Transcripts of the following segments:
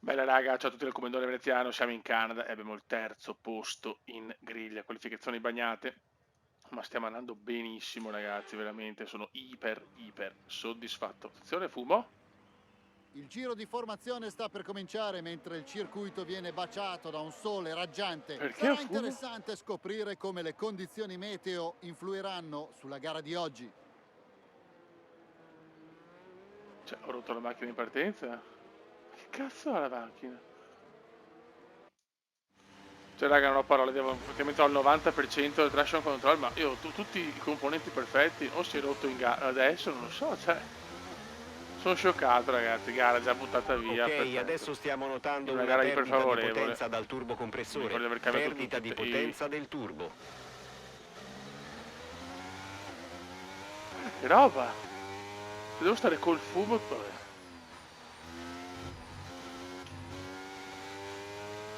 Bella raga, ciao a tutti del Commendone Veneziano, siamo in Canada e abbiamo il terzo posto in griglia, qualificazioni bagnate, ma stiamo andando benissimo ragazzi, veramente, sono iper soddisfatto. Attenzione fumo, Il giro di formazione sta per cominciare mentre il circuito viene baciato da un sole raggiante. perché ho Sarà fumo? interessante scoprire come le condizioni meteo influiranno sulla gara di oggi. Cioè, ho rotto la macchina in partenza? Ma che cazzo ha la macchina? Cioè raga, non ho parole, devo praticamente ho il 90% del traction control, ma io ho tutti i componenti perfetti, o si è rotto in gara, adesso non lo so, cioè, sono scioccato ragazzi, gara già buttata via, Ok, perfetto. adesso stiamo In notando una una gara iper perdita di favorevole. potenza dal Mi ricordo turbocompressore. di aver cambiato Perdita di i... potenza del turbo. Che roba! Se devo stare col fumo... Vabbè.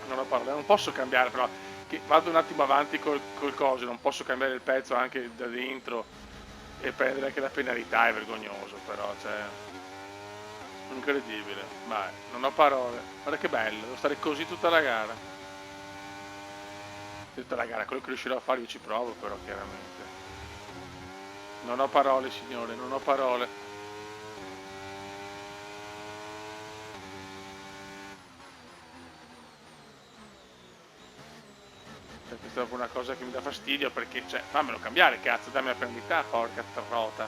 Non ho parole, non posso cambiare però. Che vado un attimo avanti col coso, non posso cambiare il pezzo anche da dentro e prendere anche la penalità, è vergognoso però, cioè... Incredibile. Vai, non ho parole. Guarda che bello, devo stare così tutta la gara. Tutta la gara, quello che riuscirò a fare io ci provo però, chiaramente. Non ho parole, signore, non ho parole. Cioè, questa è proprio una cosa che mi dà fastidio perché, cioè, fammelo cambiare, cazzo, dammi la penalità, porca trota.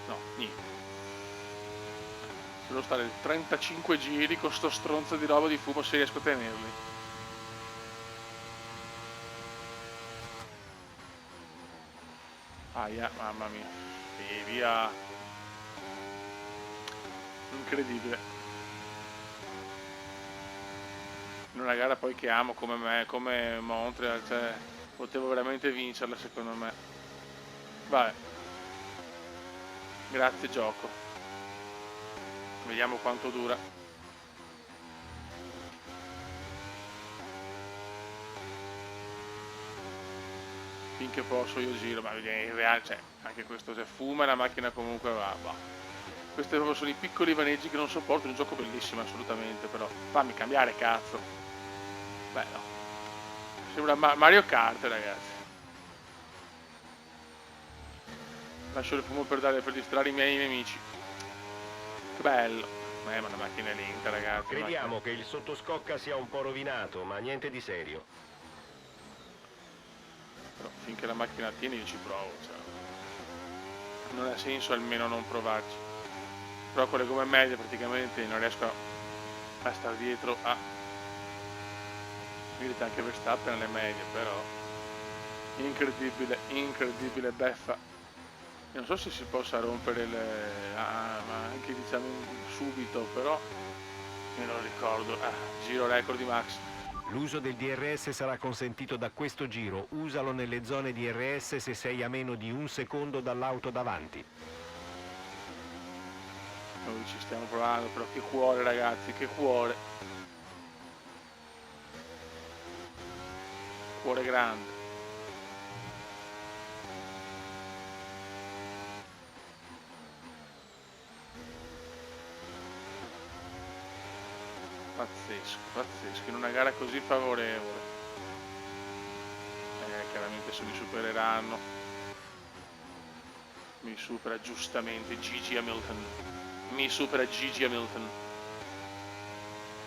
No, niente. Devo stare 35 giri con sto stronzo di roba di fumo se riesco a tenerli. Aia, mamma mia. E via. Incredibile. In una gara poi che amo come me, come Montreal, cioè, potevo veramente vincerla secondo me. Vabbè, grazie gioco. Vediamo quanto dura. Finché posso io giro, ma in realtà, cioè, anche questo se fuma la macchina comunque va, bah. Questi proprio sono i piccoli vaneggi che non sopporto, è un gioco bellissimo assolutamente, però fammi cambiare cazzo. Beh no, sembra Mario Kart ragazzi. Lascio il fumo per distrarre i miei nemici. Che bello. Ma la macchina è lenta ragazzi, la macchina... Crediamo che il sottoscocca sia un po' rovinato, ma niente di serio. Però finché la macchina tiene io ci provo, cioè. Non ha senso almeno non provarci. Però con le gomme medie praticamente non riesco a stare dietro a... Vedete anche Verstappen alle medie, però... Incredibile, incredibile beffa. Io non so se si possa rompere le... ma anche diciamo subito, però... Me lo ricordo. Giro record di Max. L'uso del DRS sarà consentito da questo giro. Usalo nelle zone DRS se sei a meno di un secondo dall'auto davanti. Noi ci stiamo provando, però che cuore ragazzi, che cuore. Cuore grande. Pazzesco, pazzesco, in una gara così favorevole. Chiaramente se mi supereranno. Mi supera giustamente Gigi Hamilton. Mi supera Gigi Hamilton.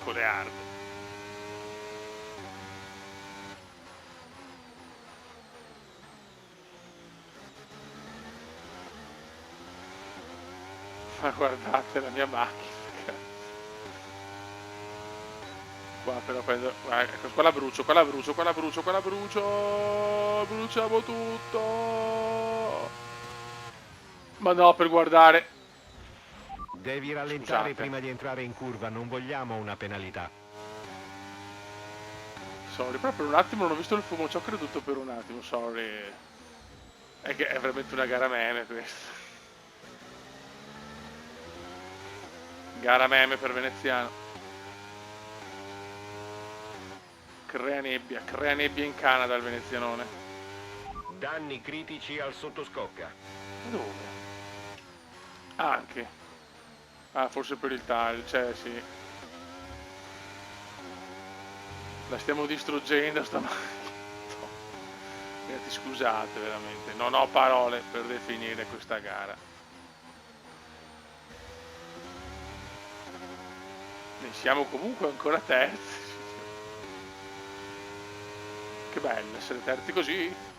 Coleardo. Ma guardate la mia macchina. Qua però prendo... Ecco, qua la brucio, qua la brucio, qua la brucio, qua la brucio. Bruciamo tutto. Ma no, per guardare. Devi rallentare Scusate. prima di entrare in curva, non vogliamo una penalità. Sorry, però per un attimo non ho visto il fumo, ci ho creduto per un attimo, sorry. È che è veramente una gara meme questa. Gara meme per veneziano. Crea nebbia in Canada il venezianone. Danni critici al sottoscocca. Dove? Anche. Ah, forse per il taglio, cioè sì. La stiamo distruggendo sta macchina. Ragazzi, scusate, veramente, non ho parole per definire questa gara. Ne siamo comunque ancora terzi. Che bello essere terzi così.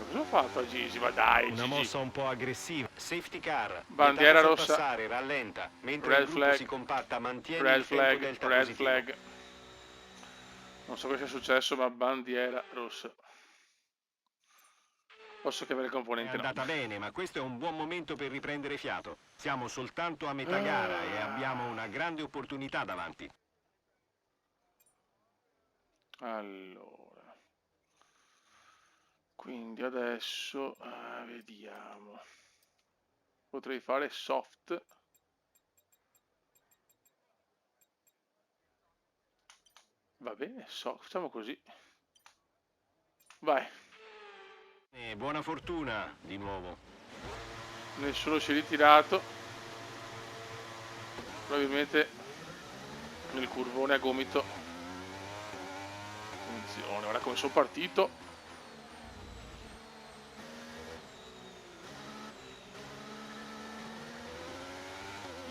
Cosa ho fatto a Gigi? Ma dai, Una Gigi. mossa un po' aggressiva. Safety car. Bandiera Letala rossa. sorpassare, rallenta. Mentre Red il gruppo flag. si compatta, mantieni Red il tempo flag. delta Red positivo. flag. Non so cosa sia successo, ma bandiera rossa. Posso chiamare il È componente? No. andata bene, ma questo è un buon momento per riprendere fiato. Siamo soltanto a metà gara e abbiamo una grande opportunità davanti. Allora, quindi adesso vediamo. Potrei fare soft. Va bene, facciamo così. Vai. E buona fortuna di nuovo. Nessuno si è ritirato. Probabilmente nel curvone a gomito. Attenzione, guarda come sono partito.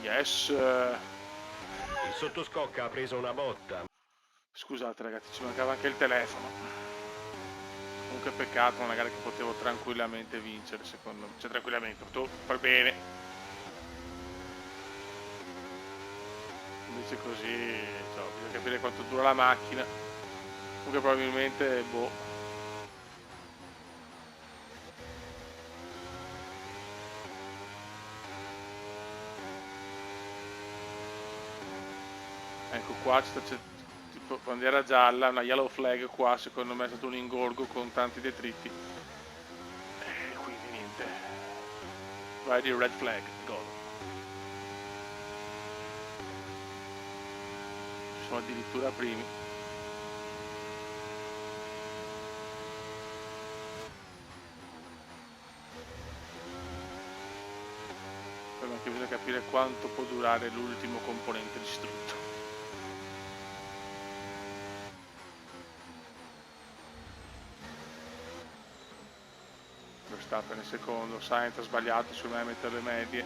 Yes. Il sottoscocca ha preso una botta. Scusate ragazzi, ci mancava anche il telefono. Comunque peccato, una gara che potevo tranquillamente vincere, secondo me. Cioè tranquillamente, potevo far bene. Invece così, cioè, bisogna capire quanto dura la macchina. Comunque probabilmente, boh. Ecco qua c'è tipo bandiera gialla, una yellow flag qua, secondo me è stato un ingorgo con tanti detriti. E quindi niente. Vai di red flag, gol. Sono addirittura primi. Poi anche bisogna capire quanto può durare l'ultimo componente distrutto. Verstappen nel secondo, Sainz ha sbagliato su me a mettere le medie.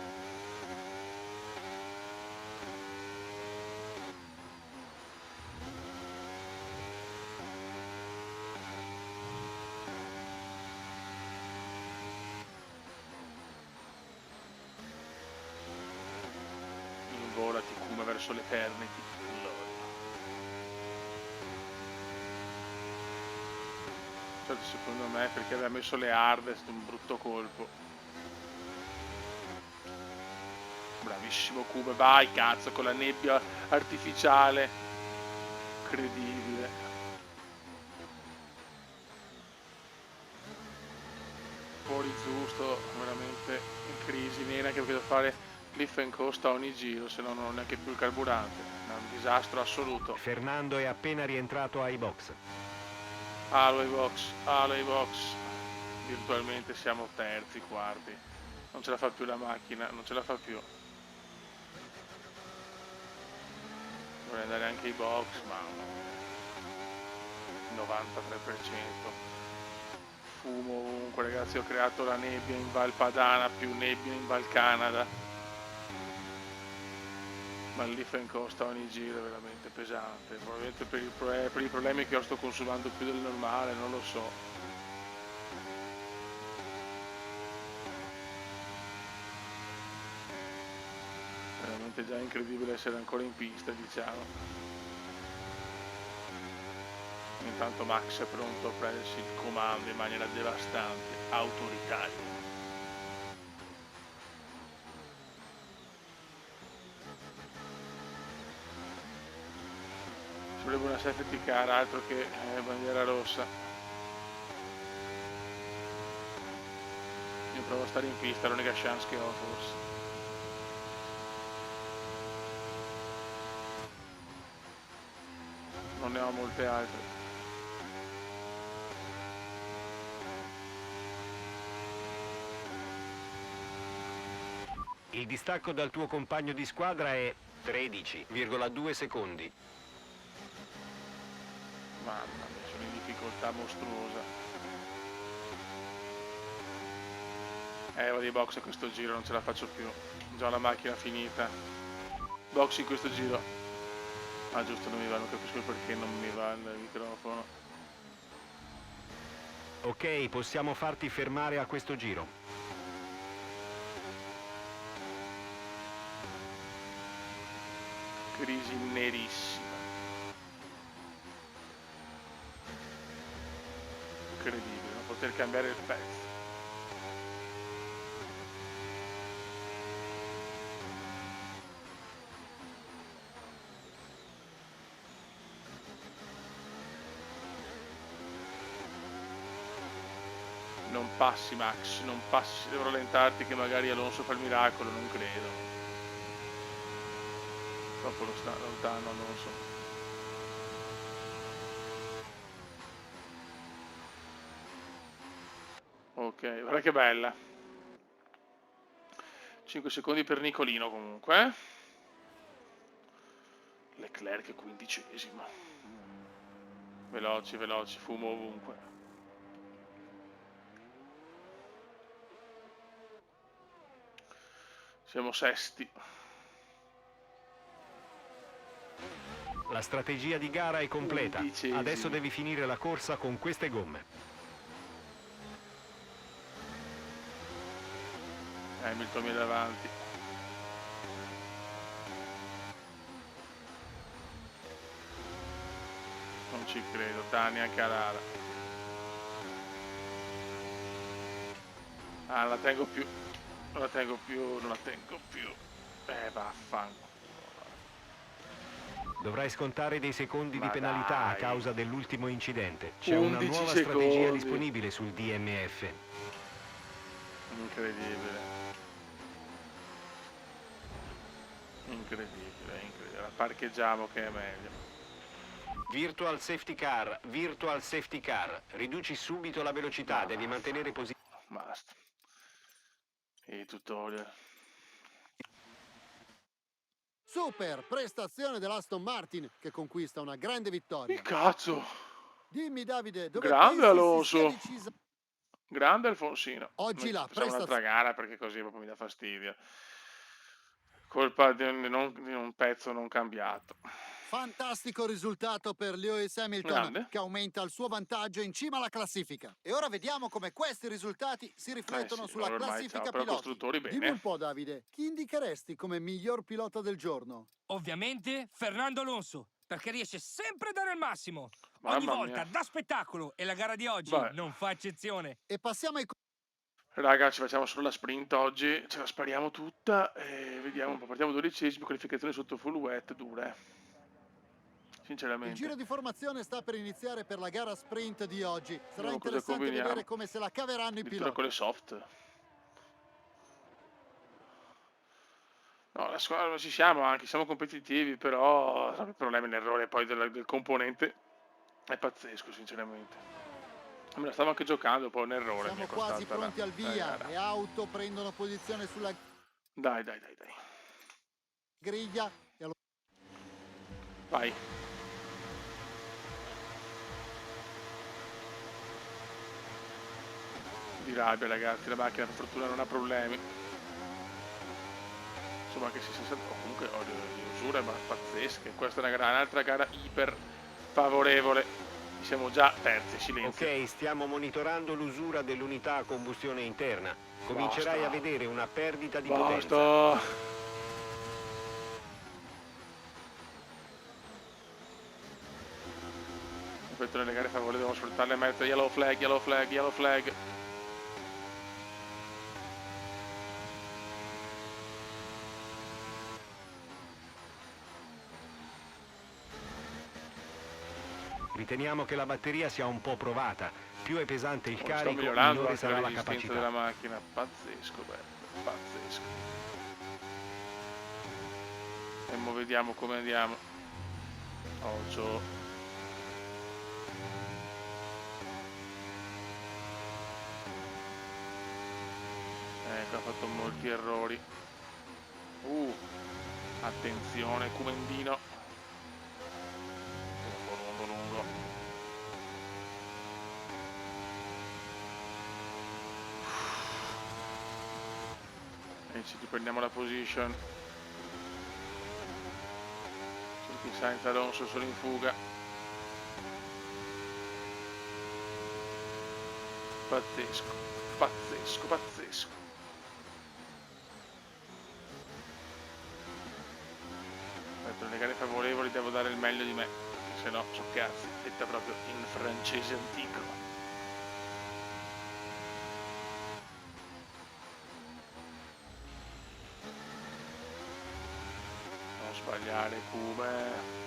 Involati come verso l'eternity. Certo, secondo me perché aveva messo le hard è stato un brutto colpo. Bravissimo Cube, vai cazzo con la nebbia artificiale. Incredibile. Fuori giusto, veramente in crisi nera, anche perché devo fare cliff and coast a ogni giro, se no non ho neanche più il carburante. È un disastro assoluto. Fernando è appena rientrato ai box. Aloy box. Virtualmente siamo terzi, quarti. Non ce la fa più la macchina, non ce la fa più. Vorrei andare anche ai box, ma 93%. Fumo ovunque, ragazzi, ho creato la nebbia in Val Padana, più nebbia in Val Canada. Ma il Leaf Costa ogni giro è veramente pesante. Probabilmente per i problemi che io sto consumando più del normale, non lo so. Veramente già incredibile essere ancora in pista, diciamo. Intanto Max è pronto a prendersi il comando in maniera devastante, autoritaria. Ci vorrebbe una safety car, altro che bandiera rossa. Io provo a stare in pista, è l'unica chance che ho forse. Non ne ho molte altre. Il distacco dal tuo compagno di squadra è 13,2 secondi. Mamma mia, sono in difficoltà mostruosa. Vado di box a questo giro, non ce la faccio più. Già la macchina finita. Box in questo giro. Ah giusto, non mi va, non capisco perché non mi va il microfono. Ok, possiamo farti fermare a questo giro. Crisi nerissima. Incredibile, non poter cambiare il pezzo. Non passi Max, non passi, devo rallentarti che magari Alonso fa il miracolo, non credo. Troppo lontano Alonso. Ok, guarda che bella. 5 secondi per Nicolino comunque. Leclerc 15esimo. Veloci, veloci, fumo ovunque. Siamo sesti. La strategia di gara è completa. 11esimi. Adesso devi finire la corsa con queste gomme. Hamilton mi è davanti. Non ci credo, Tania Carrara. Ah, non la tengo più. Non la tengo più, non la tengo più. Vaffanculo. Dovrai scontare dei secondi Ma di penalità a dai. causa dell'ultimo incidente. C'è una 11 nuova secondi. strategia disponibile sul DMF. Incredibile. Incredibile, incredibile. La parcheggiamo che è meglio. Virtual safety car, virtual safety car. Riduci subito la velocità, devi mantenere posizione. Basta. I tutorial. Super prestazione dell'Aston Martin che conquista una grande vittoria. Che cazzo? Dimmi Davide, dove Grande pensi Alonso. si sia decisa Grande Alfonsino. oggi Noi la facciamo prestazione? un'altra gara perché così proprio mi dà fastidio. Colpa di un pezzo non cambiato. Fantastico risultato per Lewis Hamilton Grande. che aumenta il suo vantaggio in cima alla classifica. E ora vediamo come questi risultati si riflettono Sì, sulla ormai classifica ciao, però piloti. costruttori Dimmi bene. un po' Davide, chi indicheresti come miglior pilota del giorno? Ovviamente Fernando Alonso, perché riesce sempre a dare il massimo. Ogni Mamma volta mia. dà spettacolo e la gara di oggi Vai. non fa eccezione. E passiamo ai Raga, ci facciamo solo la sprint oggi, ce la spariamo tutta e vediamo un po'. Partiamo 12esimi, qualificazione sotto full wet, dure. Il Sinceramente. giro di formazione sta per iniziare per la gara sprint di oggi. Sarà Vediamo cosa interessante combiniamo. vedere come se la caveranno i Addirittura piloti. con le soft. No, la squadra ci siamo anche, siamo competitivi, però il problema è l'errore poi del componente è pazzesco, sinceramente. Me la stavo anche giocando, poi un errore mi Siamo è quasi costata pronti al via. gara. Le auto prendono posizione sulla Dai. griglia e Vai. Di rabbia ragazzi, la macchina per fortuna non ha problemi. Insomma che si sia comunque ho le usure ma pazzesche. Questa è un'altra gara iper favorevole. Siamo già terzi, silenzio. Ok, stiamo monitorando l'usura dell'unità a combustione interna. Comincerai Basta. a vedere una perdita di potenza. Basta. Ripeto, nelle gare favorevoli devo sfruttarle e mettere yellow flag. Riteniamo che la batteria sia un po' provata. Più è pesante il Sto carico, migliorando minore anche sarà la la resistenza capacità. della macchina. Pazzesco, bello, pazzesco. E mo vediamo come andiamo. Occhio. Ecco, ha fatto molti errori. Attenzione, Cumendino. Lungo. E ci riprendiamo la position. Senti Sainz, Alonso sono in fuga. Pazzesco. Per le gare favorevoli devo dare il meglio di me, perché se no so cazzi, detta proprio in francese antico. Non sbagliare, Cume.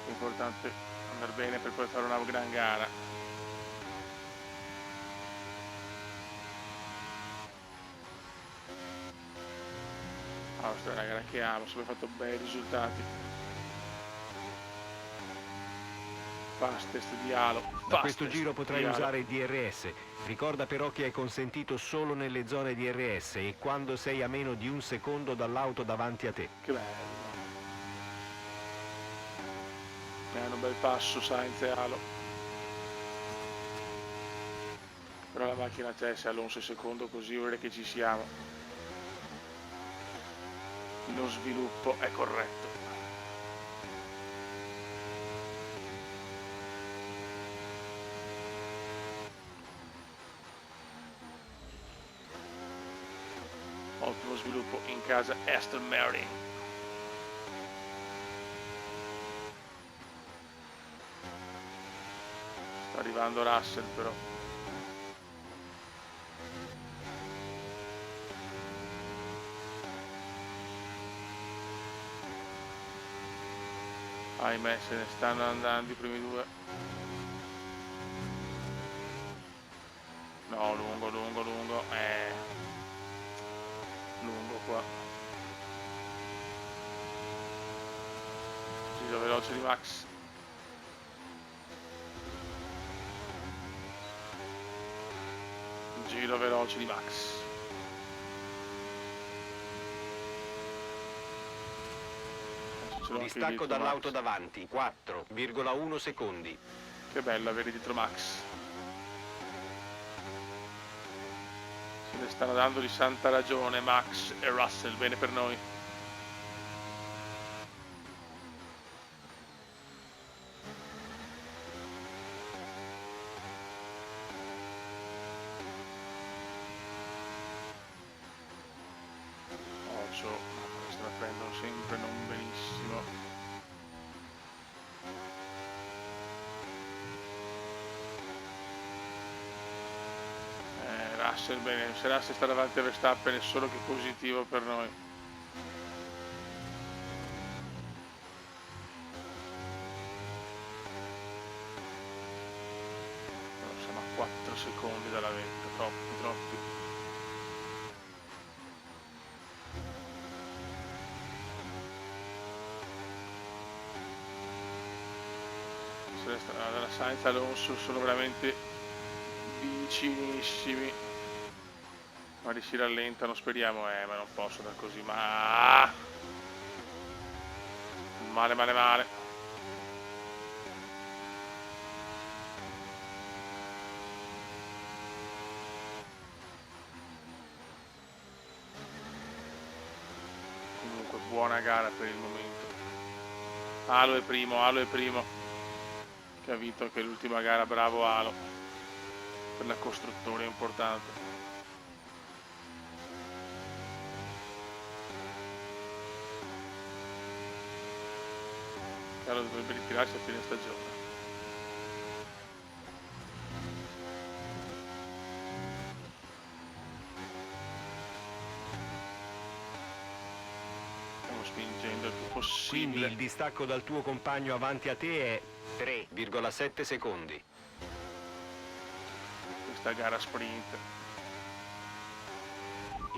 È importante andare bene per poi fare una gran gara. Questa è una gara che amo, sempre fatto bei risultati. Fastest di Halo. Da questo giro potrai usare il DRS. Ricorda però che è consentito solo nelle zone DRS e quando sei a meno di un secondo dall'auto davanti a te. Che bello. È un bel passo Sainz e Halo. Però la macchina c'è, se Alonso è secondo così vuol dire che ci siamo. Lo sviluppo è corretto. Ottimo sviluppo in casa Aston Martin. Sta arrivando Russell però. Ahimè, se ne stanno andando i primi due. No, lungo. Lungo qua. Giro veloce di Max. Giro veloce di Max. Distacco dall'auto davanti, 4,1 secondi. Che bello avere dietro Max. Se ne stanno dando di santa ragione Max e Russell, bene per noi. Se la prendono sempre non benissimo. Russell bene, se Russell sta davanti a Verstappen è solo che positivo per noi. Però siamo a 4 secondi dalla vetta, troppi. Dalla Sainz e Alonso sono veramente vicinissimi, ma si rallentano, speriamo, ma non posso da così, ma male. Comunque buona gara per il momento. Halo è primo. Che ha vinto anche l'ultima gara, bravo Halo, per la costruttore importante. Halo dovrebbe ritirarsi a fine stagione. Stiamo spingendo il più possibile. Quindi il distacco dal tuo compagno avanti a te è 3,7 secondi. Questa gara sprint.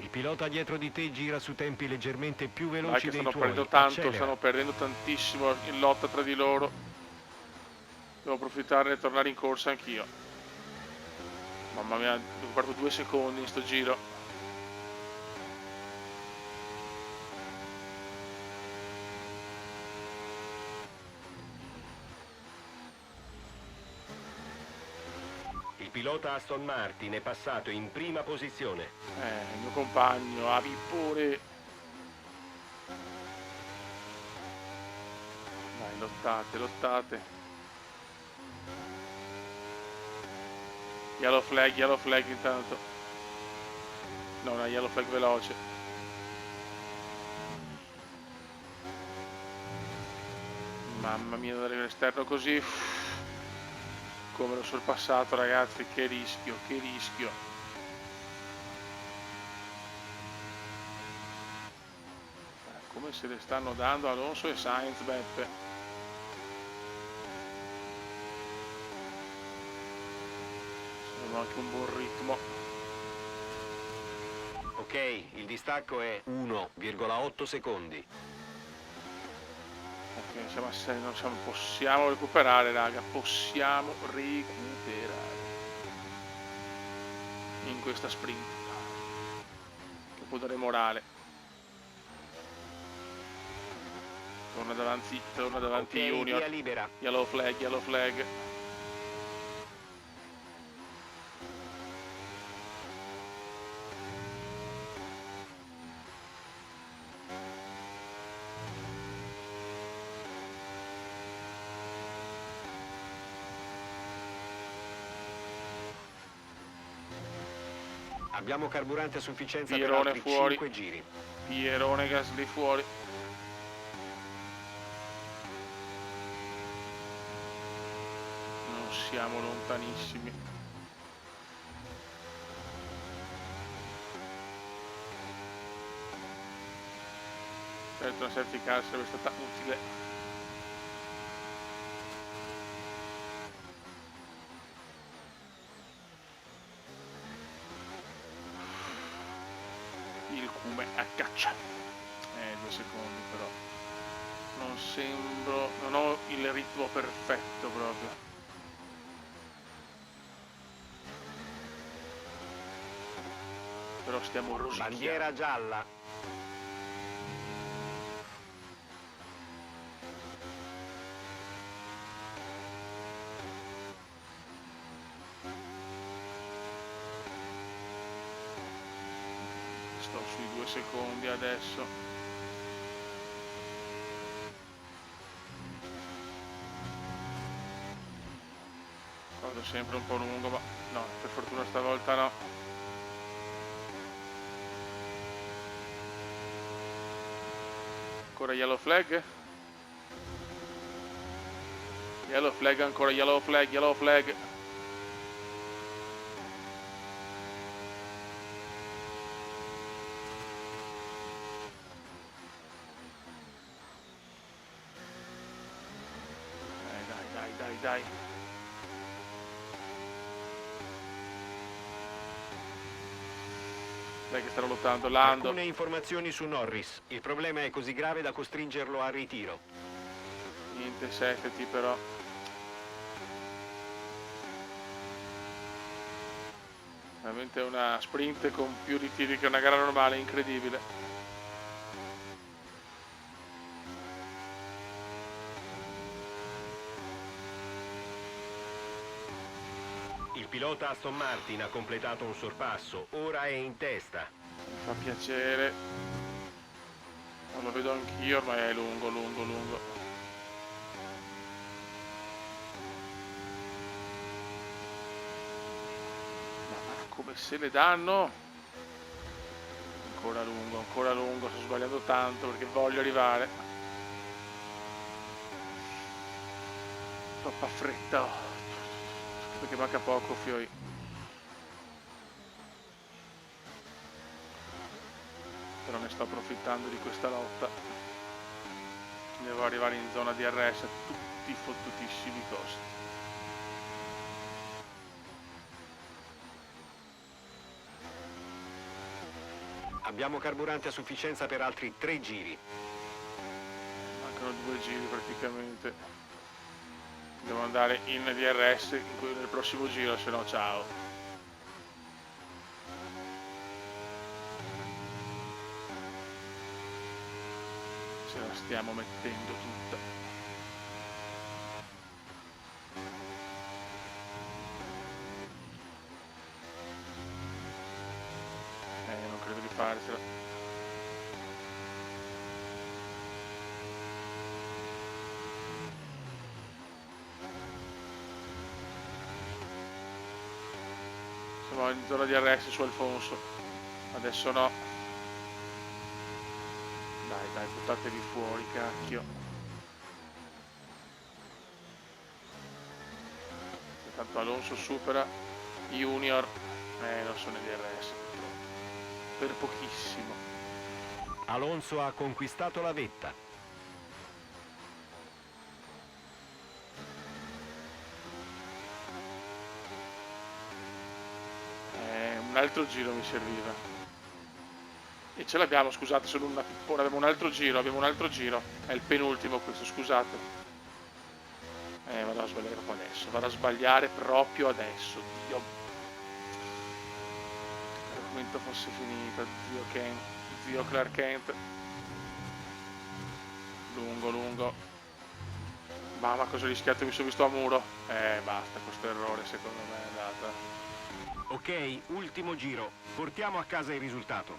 Il pilota dietro di te gira su tempi leggermente più Dai veloci che dei stanno tuoi. perdendo tanto, Accelera. stanno perdendo tantissimo in lotta tra di loro. Devo approfittare e tornare in corsa anch'io. Mamma mia, ho perso 2 secondi in sto giro. Il pilota Aston Martin è passato in prima posizione. Il mio compagno, Avi pure. Dai, lottate, lottate. Yellow flag intanto. No, una yellow flag veloce. Mamma mia, andare all'esterno così. Uff. Come l'ho sorpassato, ragazzi, che rischio, che rischio. Come se le stanno dando Alonso e Sainz, Beppe. Sono anche un buon ritmo. Ok, il distacco è 1,8 secondi. Ok, siamo a 6, possiamo recuperare, raga, possiamo recuperare in questa sprint che può dare morale. Torna davanti Ok, Junior. via libera. Yellow flag, yellow flag. Abbiamo carburante a sufficienza Pierone per altri fuori. 5 giri. Pierone Gasly fuori. Non siamo lontanissimi. Certo, una safety car sarebbe stata utile. Il cume a caccia. 2 secondi però. Non sembro. Non ho il ritmo perfetto proprio. Però stiamo rosicchiando. Bandiera gialla. Sto sui 2 secondi adesso. Vado sempre un po' lungo, ma no, per fortuna stavolta no. Ancora yellow flag. Yellow flag ancora, yellow flag, yellow flag. Dai. Dai che stanno lottando, Lando. Alcune informazioni su Norris. Il problema è così grave da costringerlo al ritiro. Niente safety però. Veramente una sprint con più ritiri che una gara normale, incredibile. Il pilota Aston Martin ha completato un sorpasso, ora è in testa. Mi fa piacere. Non lo vedo anch'io, ormai è lungo. Ma come se ne danno? Ancora lungo, sto sbagliando tanto perché voglio arrivare. Troppa fretta, perché manca poco, fioi. Però ne sto approfittando di questa lotta. Devo arrivare in zona DRS a tutti i fottutissimi costi. Abbiamo carburante a sufficienza per altri 3 giri. Mancano 2 giri praticamente. Devo andare in DRS nel prossimo giro, se no ciao. Ce la stiamo mettendo tutta. Non credo di farcela. Siamo in zona di DRS su Alfonso. Adesso no. Dai, buttatevi fuori, cacchio. Intanto Alonso supera Junior. Non sono in DRS. Per pochissimo. Alonso ha conquistato la vetta. Un altro giro mi serviva. E ce l'abbiamo, scusate, solo una pippona. Abbiamo un altro giro. È il penultimo questo, scusate. Vado a sbagliare proprio adesso. Vado a sbagliare proprio adesso. Dio. L'argomento fosse finita. Zio Clark Kent. Lungo. Mamma, cosa ho rischiato? Mi sono visto a muro. Basta, questo errore secondo me è andata. Ok, ultimo giro. Portiamo a casa il risultato.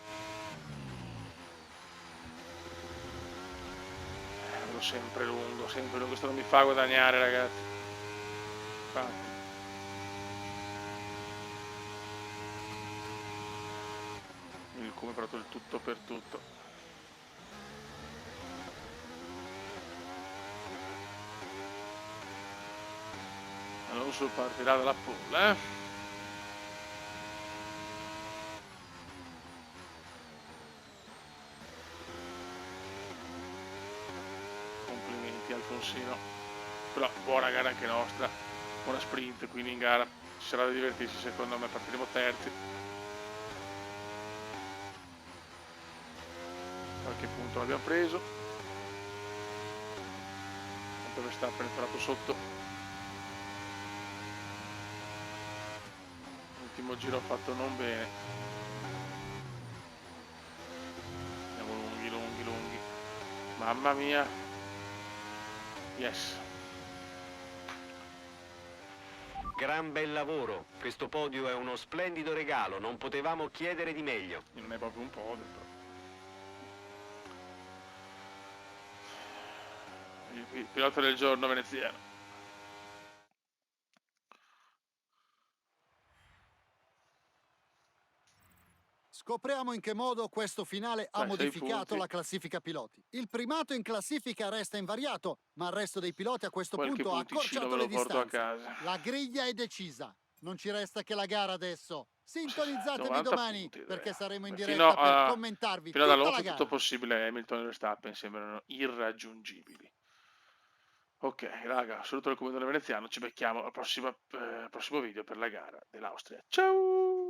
Vado sempre lungo, questo non mi fa guadagnare, ragazzi. Infatti. Il come però il tutto per tutto. Alonso partirà dalla pole, Alfonsino, però buona gara anche nostra, buona sprint, quindi in gara ci sarà da divertirsi, secondo me partiremo terzi. Qualche punto l'abbiamo preso, tanto Verstappen è entrato sotto. L'ultimo giro ho fatto non bene, andiamo lunghi, mamma mia. Yes. Gran bel lavoro. Questo podio è uno splendido regalo. Non potevamo chiedere di meglio. Non è proprio un podio, però. Il pilota del giorno veneziano. Scopriamo in che modo questo finale ha Dai, 6 modificato punti. la classifica piloti. Il primato in classifica resta invariato, ma il resto dei piloti a questo Qualche punto ha punticino accorciato me le lo porto a distanze. casa. La griglia è decisa. Non ci resta che la gara adesso. Sintonizzatevi 90 domani punti, perché saremo in fino diretta per commentarvi fino ad tutta la Alonso tutto gara. possibile. Hamilton e Verstappen sembrano irraggiungibili. Ok, raga, saluto il commentatore veneziano. Ci becchiamo al prossimo video per la gara dell'Austria. Ciao!